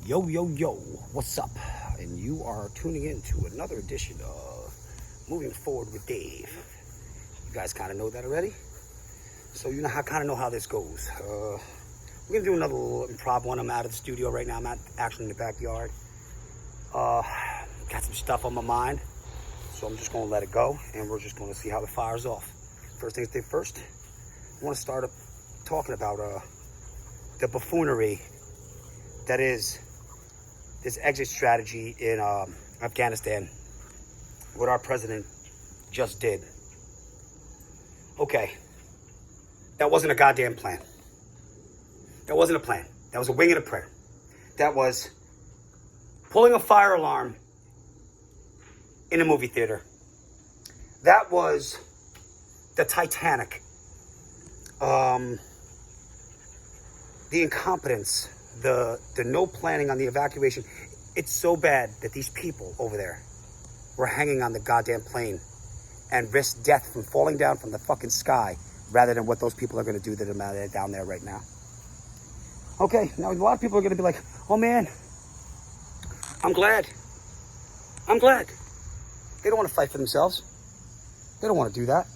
Yo, yo, yo, what's up? And you are tuning in to another edition of Moving Forward with Dave. You guys kind of know that already? So you know how this goes. We're going to do another little improv one. I'm out of the studio right now. I'm actually in the backyard. Got some stuff on my mind. So I'm just going to let it go. And we're just going to see how the fire's off. First things first, I want to start up talking about the buffoonery that is this exit strategy in Afghanistan, what our president just did. Okay, that wasn't a goddamn plan. That wasn't a plan. That was a wing and a prayer. That was pulling a fire alarm in a movie theater. That was the Titanic. The incompetence, the no planning on the evacuation. It's so bad that these people over there were hanging on the goddamn plane and risked death from falling down from the fucking sky rather than what those people are going to do that are down there right now. Okay, now a lot of people are going to be like, oh man, I'm glad. They don't want to fight for themselves. They don't want to do that.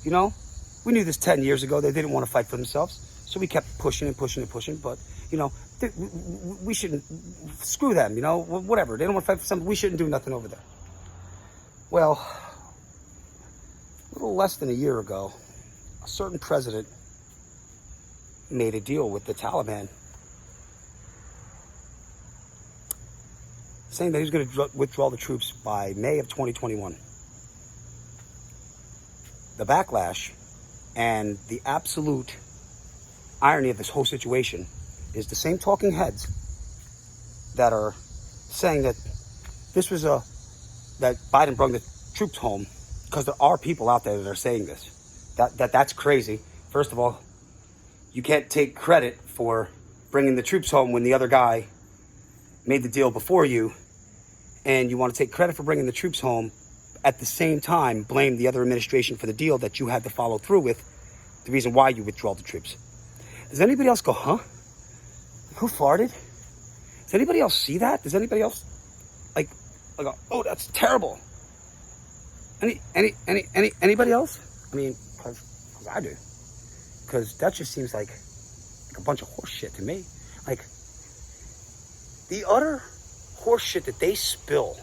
You know, we knew this 10 years ago. They didn't want to fight for themselves. So we kept pushing. But, you know, we shouldn't, screw them, you know, whatever. They don't want to fight for something. We shouldn't do nothing over there. Well, a little less than a year ago, a certain president made a deal with the Taliban saying that he was going to withdraw the troops by May of 2021. The backlash and the absolute irony of this whole situation is the same talking heads that are saying that this was that Biden brought the troops home, because there are people out there that are saying this. That's crazy. First of all, you can't take credit for bringing the troops home when the other guy made the deal before you, and you want to take credit for bringing the troops home, at the same time blame the other administration for the deal that you had to follow through with, the reason why you withdraw the troops. Does anybody else go, huh? Who farted? Does anybody else see that? Does anybody else like go, oh, that's terrible? Anybody else? I mean, because I do. Because that just seems like a bunch of horse shit to me. Like, the utter horse shit that they spill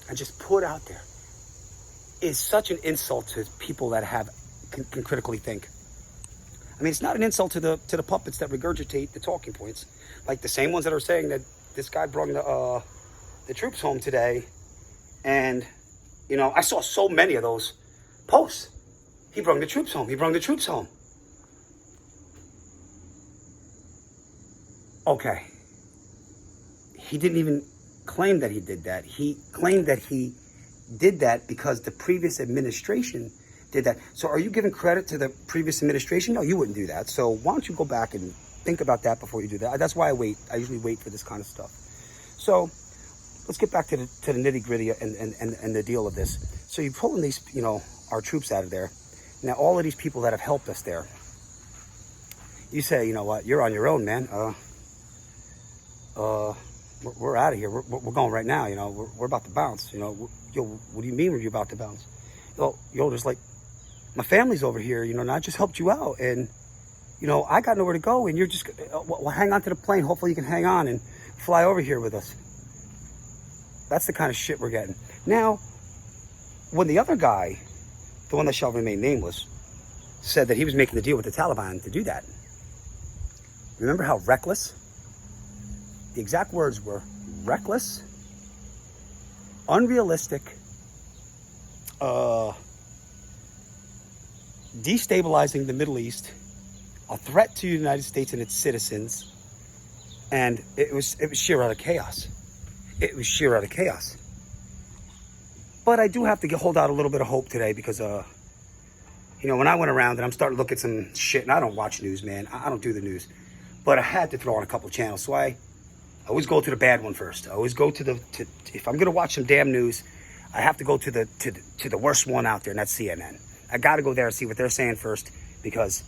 and just put out there is such an insult to people that can critically think. I mean, it's not an insult to the puppets that regurgitate the talking points, like the same ones that are saying that this guy brought the troops home today, and you know, I saw so many of those posts. He brought the troops home. Okay. He didn't even claim that he did that. He claimed that he did that because the previous administration did that. So are you giving credit to the previous administration? No, you wouldn't do that. So why don't you go back and think about that before you do that? That's why I wait. I usually wait for this kind of stuff. So let's get back to the nitty gritty and the deal of this. So you're pulling these, you know, our troops out of there. Now, all of these people that have helped us there, you say, you know what, you're on your own, man. We're out of here. We're going right now. You know, we're about to bounce. You know, yo, what do you mean you're about to bounce? Yo, there's like, my family's over here, you know, and I just helped you out. And, you know, I got nowhere to go. And you're just, well, hang on to the plane. Hopefully you can hang on and fly over here with us. That's the kind of shit we're getting. Now, when the other guy, the one that shall remain nameless, said that he was making the deal with the Taliban to do that, remember how reckless? The exact words were reckless, unrealistic, destabilizing the Middle East, a threat to the United States and its citizens, and it was sheer out of chaos. It was sheer out of chaos. But I do have to hold out a little bit of hope today because, you know, when I went around and I'm starting to look at some shit, and I don't watch news, man. I don't do the news. But I had to throw on a couple channels, so I always go to the bad one first. I always go to if I'm going to watch some damn news, I have to go to the worst one out there, and that's CNN. I got to go there and see what they're saying first, because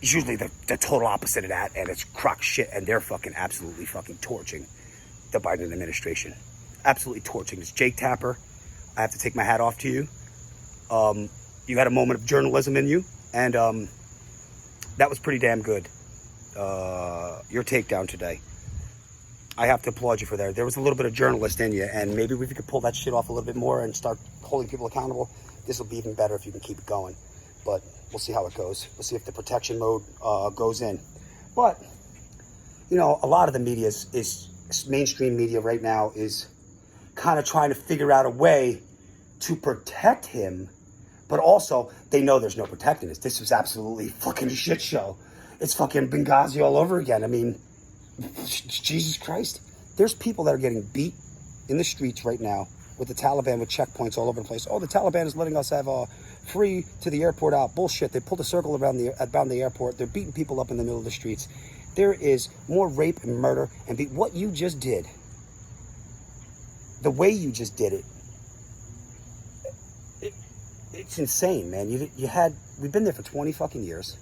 it's usually the total opposite of that, and it's crock shit, and they're fucking absolutely fucking torching the Biden administration. Absolutely torching. It's Jake Tapper. I have to take my hat off to you. You had a moment of journalism in you, and that was pretty damn good. Your takedown today. I have to applaud you for that. There was a little bit of journalist in you, and maybe if you could pull that shit off a little bit more and start holding people accountable, this will be even better if you can keep it going. But we'll see how it goes. We'll see if the protection mode goes in. But, you know, a lot of the media is mainstream media right now is kind of trying to figure out a way to protect him, but also they know there's no protecting this. This was absolutely fucking a shit show. It's fucking Benghazi all over again. I mean, Jesus Christ. There's people that are getting beat in the streets right now with the Taliban with checkpoints all over the place. Oh, the Taliban is letting us have free to the airport out. Bullshit. They pulled a circle around the airport. They're beating people up in the middle of the streets. There is more rape and murder and what you just did. The way you just did it. It's insane, man. We've been there for 20 fucking years.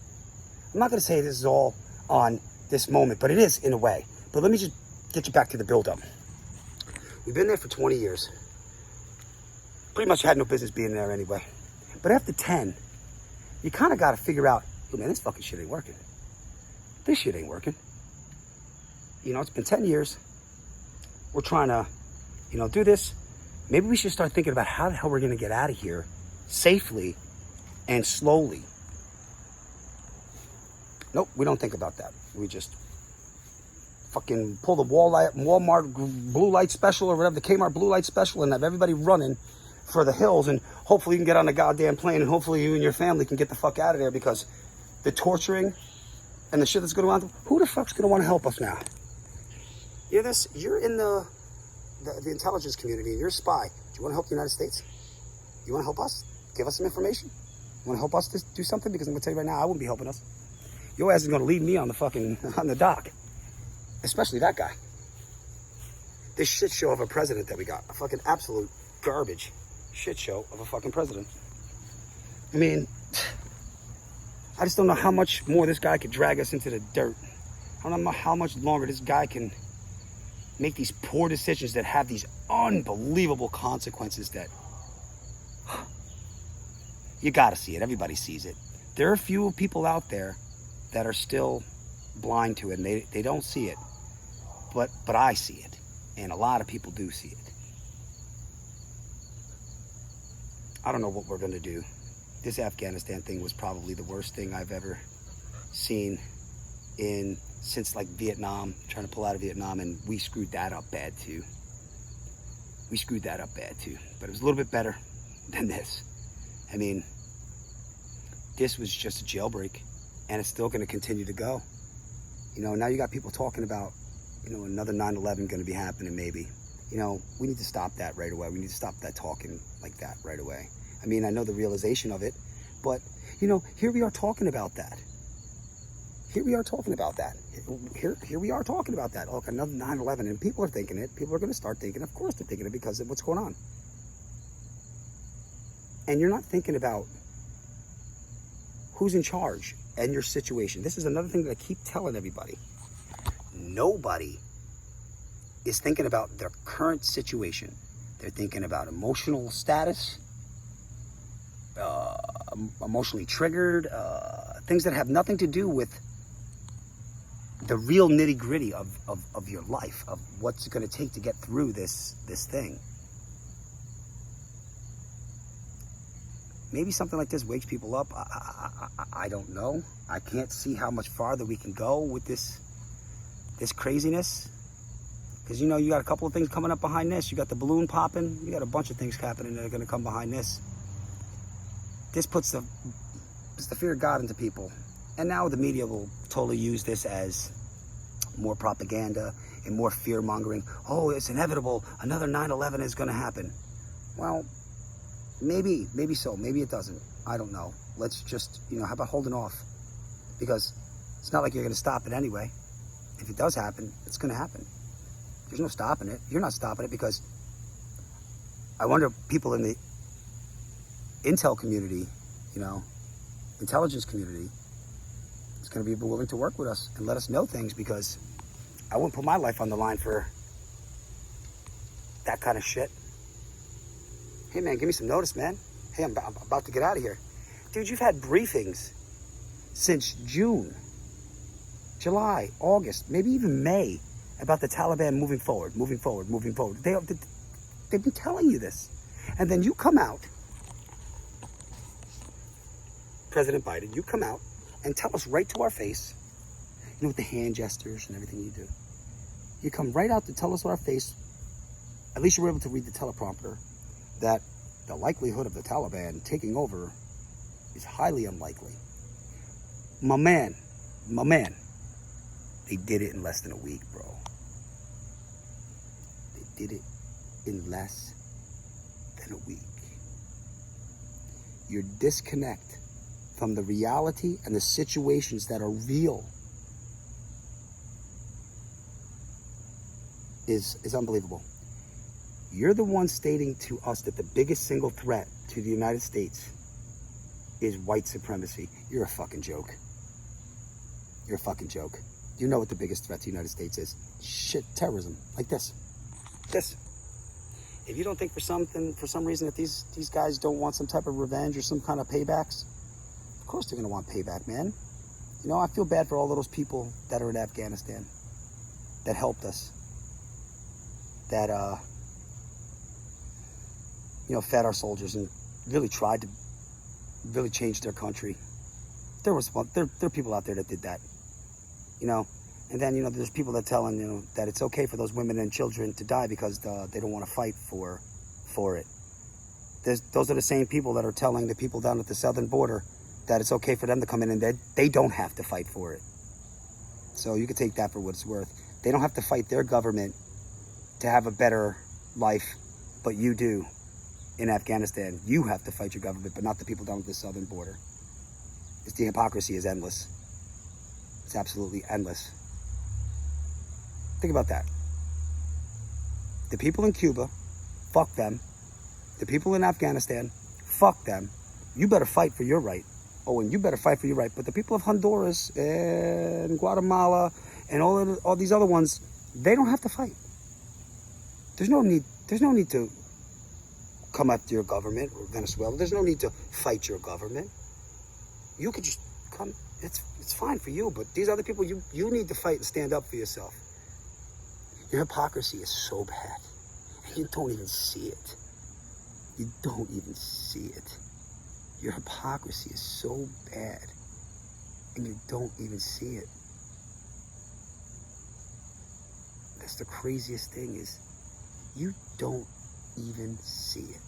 I'm not going to say this is all on this moment, but it is in a way. But let me just get you back to the build-up. We've been there for 20 years. Pretty much had no business being there anyway. But after 10, you kind of got to figure out, oh man, this fucking shit ain't working. This shit ain't working. You know, it's been 10 years. We're trying to, you know, do this. Maybe we should start thinking about how the hell we're going to get out of here safely and slowly. Nope, we don't think about that. We just fucking pull the Walmart blue light special or whatever, the Kmart blue light special, and have everybody running for the hills, and hopefully you can get on the goddamn plane, and hopefully you and your family can get the fuck out of there, because the torturing and the shit that's going on, who the fuck's going to want to help us now? You hear this? You're in the intelligence community, and you're a spy. Do you want to help the United States? You want to help us? Give us some information? You want to help us to do something? Because I'm going to tell you right now, I wouldn't be helping us. Your ass is going to leave me on the dock. Especially that guy. This shit show of a president that we got. A fucking absolute garbage shit show of a fucking president. I mean, I just don't know how much more this guy could drag us into the dirt. I don't know how much longer this guy can make these poor decisions that have these unbelievable consequences that you got to see it. Everybody sees it. There are a few people out there that are still blind to it, and they don't see it. But I see it, and a lot of people do see it. I don't know what we're going to do. This Afghanistan thing was probably the worst thing I've ever seen since like Vietnam, trying to pull out of Vietnam, and we screwed that up bad too. But it was a little bit better than this. I mean, this was just a jailbreak, and it's still going to continue to go. You know, now you got people talking about, you know, another 9/11 going to be happening maybe. You know, we need to stop that right away. We need to stop that talking like that right away. I mean, I know the realization of it, but, you know, here we are talking about that. Here we are talking about that. Oh, another 9/11, and people are thinking it. People are going to start thinking. Of course they're thinking it because of what's going on. And you're not thinking about who's in charge and your situation. This is another thing that I keep telling everybody. Nobody is thinking about their current situation. They're thinking about emotional status, emotionally triggered, things that have nothing to do with the real nitty-gritty of your life, of what's going to take to get through this thing. Maybe something like this wakes people up. I don't know. I can't see how much farther we can go with this craziness. Because, you know, you got a couple of things coming up behind this. You got the balloon popping. You got a bunch of things happening that are going to come behind this. This puts the fear of God into people. And now the media will totally use this as more propaganda and more fear-mongering. Oh, it's inevitable. Another 9/11 is going to happen. Well, maybe so. Maybe it doesn't. I don't know. Let's just, you know, how about holding off? Because it's not like you're going to stop it anyway. If it does happen, it's going to happen. There's no stopping it. You're not stopping it, because I wonder, people in the intel community, you know, intelligence community, is going to be willing to work with us and let us know things, because I wouldn't put my life on the line for that kind of shit. Hey, man, give me some notice, man. Hey, I'm about to get out of here. Dude, you've had briefings since June, July, August, maybe even May about the Taliban moving forward. They've been telling you this. And then you come out, President Biden, you come out and tell us right to our face, you know, with the hand gestures and everything you do. You come right out to tell us to our face, at least you were able to read the teleprompter, that the likelihood of the Taliban taking over is highly unlikely. My man, they did it in less than a week, bro. They did it in less than a week. Your disconnect from the reality and the situations that are real is unbelievable. You're the one stating to us that the biggest single threat to the United States is white supremacy. You're a fucking joke. You're a fucking joke. You know what the biggest threat to the United States is? Shit, terrorism. Like this. If you don't think for some reason that these guys don't want some type of revenge or some kind of paybacks, of course they're gonna want payback, man. You know, I feel bad for all of those people that are in Afghanistan, that helped us, that you know, fed our soldiers and really tried to really change their country. There are people out there that did that, you know. And then, you know, there's people that telling, you know, that it's okay for those women and children to die because they don't want to fight for it. Those are the same people that are telling the people down at the southern border that it's okay for them to come in and they don't have to fight for it. So you can take that for what it's worth. They don't have to fight their government to have a better life, but you do. In Afghanistan, you have to fight your government, but not the people down at the southern border. The hypocrisy is endless. It's absolutely endless. Think about that. The people in Cuba, fuck them. The people in Afghanistan, fuck them. You better fight for your right. Oh, and you better fight for your right. But the people of Honduras and Guatemala and all these other ones, they don't have to fight. There's no need to come after your government or Venezuela. There's no need to fight your government. You could just come. It's fine for you, but these other people, you need to fight and stand up for yourself. Your hypocrisy is so bad, and you don't even see it. You don't even see it. Your hypocrisy is so bad, and you don't even see it. That's the craziest thing, is you don't even see it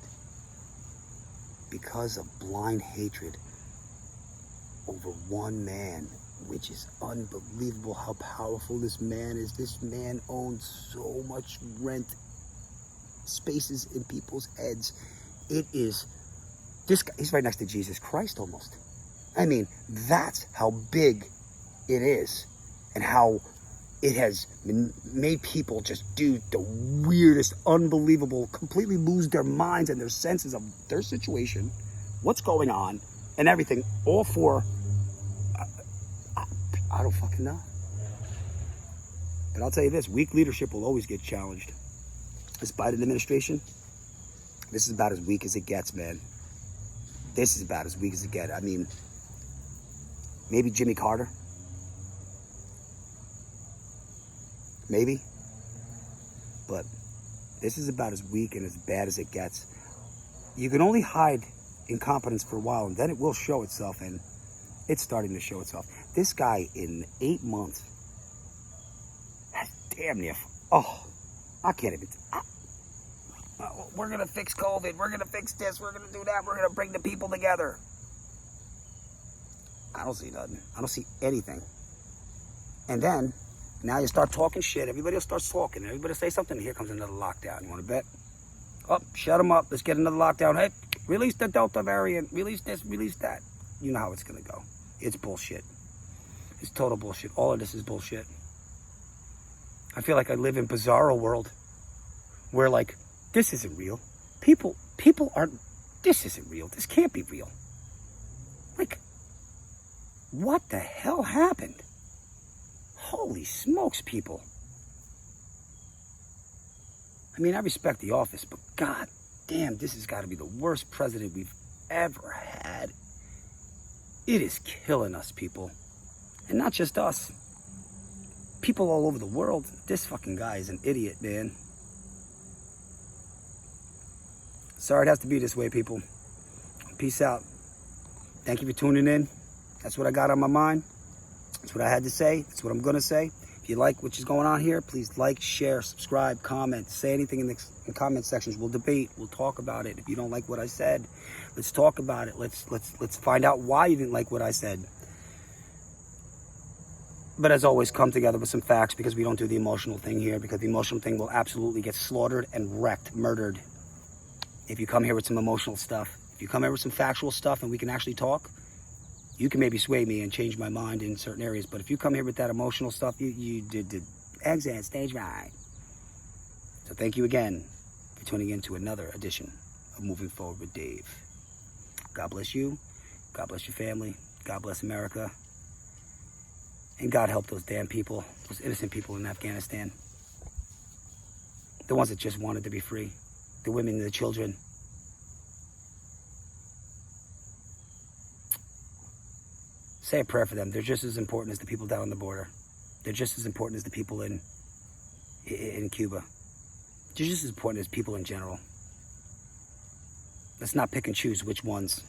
because of blind hatred over one man, which is unbelievable how powerful this man is. This man owns so much rent spaces in people's heads. It is, this guy, he's right next to Jesus Christ almost. I mean, that's how big it is and how it has made people just do the weirdest, unbelievable, completely lose their minds and their senses of their situation, what's going on, and everything, all for, I don't fucking know. But I'll tell you this, weak leadership will always get challenged. This Biden administration, this is about as weak as it gets, man. This is about as weak as it gets. I mean, maybe Jimmy Carter. Maybe. But this is about as weak and as bad as it gets. You can only hide incompetence for a while, and then it will show itself, and it's starting to show itself. This guy, in 8 months, has damn near, I can't even, we're going to fix COVID, we're going to fix this, we're going to do that, we're going to bring the people together. I don't see nothing. I don't see anything. And then, now you start talking shit, everybody else starts talking, everybody say something, and here comes another lockdown. You want to bet? Oh, shut them up, let's get another lockdown. Hey, release the Delta variant, release this, release that. You know how it's going to go. It's bullshit. It's total bullshit. All of this is bullshit. I feel like I live in bizarro world where, like, this isn't real. People aren't, this isn't real. This can't be real. Like, what the hell happened? Holy smokes, people. I mean, I respect the office, but god damn, this has got to be the worst president we've ever had. It is killing us, people. And not just us. People all over the world. This fucking guy is an idiot, man. Sorry it has to be this way, people. Peace out. Thank you for tuning in. That's what I got on my mind. That's what I had to say. That's what I'm going to say. If you like what is going on here, please like, share, subscribe, comment. Say anything in the comment sections. We'll debate. We'll talk about it. If you don't like what I said, let's talk about it. Let's find out why you didn't like what I said. But as always, come together with some facts, because we don't do the emotional thing here, because the emotional thing will absolutely get slaughtered and wrecked, murdered. If you come here with some emotional stuff, if you come here with some factual stuff and we can actually talk, you can maybe sway me and change my mind in certain areas. But if you come here with that emotional stuff, you did exit stage right. So thank you again for tuning in to another edition of Moving Forward with Dave. God bless you. God bless your family. God bless America. And God help those damn people, those innocent people in Afghanistan. The ones that just wanted to be free. The women and the children. Say a prayer for them. They're just as important as the people down on the border. They're just as important as the people in Cuba. They're just as important as people in general. Let's not pick and choose which ones.